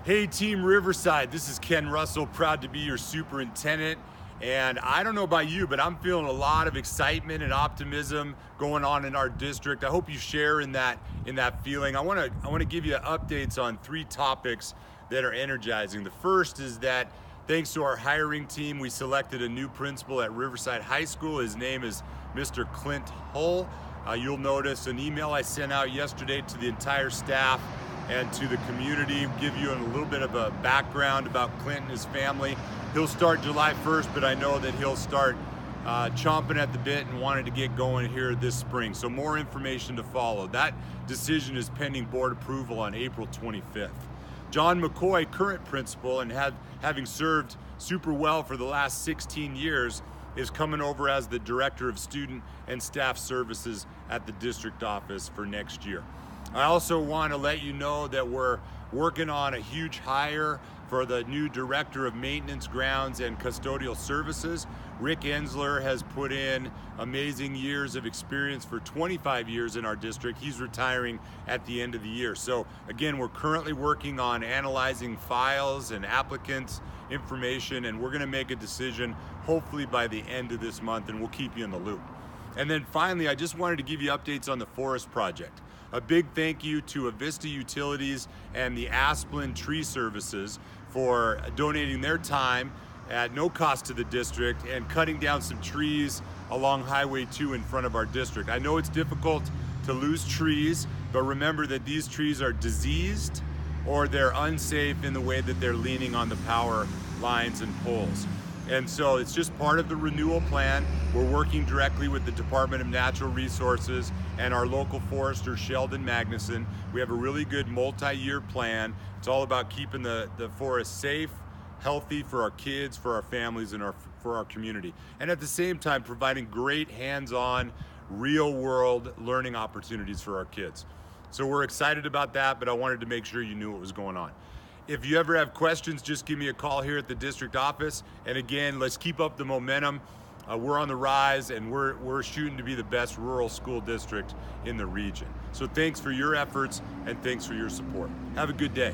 Hey Team Riverside, this is Ken Russell, proud to be your superintendent. And I don't know about you, but I'm feeling a lot of excitement and optimism going on in our district. I hope you share in that feeling. I want to give you updates on 3 topics that are energizing. The first is that thanks to our hiring team, we selected a new principal at Riverside High School. His name is Mr. Clint Hull. You'll notice an email I sent out yesterday to the entire staff and to the community, give you a little bit of a background about Clint and his family. He'll start July 1st, but I know that he'll start chomping at the bit and wanted to get going here this spring. So more information to follow. That decision is pending board approval on April 25th. John McCoy, current principal, and having served super well for the last 16 years, is coming over as the Director of Student and Staff Services at the district office for next year. I also want to let you know that we're working on a huge hire for the new Director of Maintenance, Grounds, and Custodial Services. Rick Ensler has put in amazing years of experience for 25 years in our district. He's retiring at the end of the year. So again, we're currently working on analyzing files and applicants' information, and we're going to make a decision hopefully by the end of this month, and we'll keep you in the loop. And then finally, I just wanted to give you updates on the forest project. A big thank you to Avista Utilities and the Asplin Tree Services for donating their time at no cost to the district and cutting down some trees along Highway 2 in front of our district. I know it's difficult to lose trees, but remember that these trees are diseased or they're unsafe in the way that they're leaning on the power lines and poles. And so it's just part of the renewal plan. We're working directly with the Department of Natural Resources and our local forester, Sheldon Magnuson. We have a really good multi-year plan. It's all about keeping the forest safe, healthy for our kids, for our families, and for our community. And at the same time, providing great hands-on, real-world learning opportunities for our kids. So we're excited about that, but I wanted to make sure you knew what was going on. If you ever have questions, just give me a call here at the district office. And again, let's keep up the momentum. We're on the rise, and we're shooting to be the best rural school district in the region. So thanks for your efforts, and thanks for your support. Have a good day.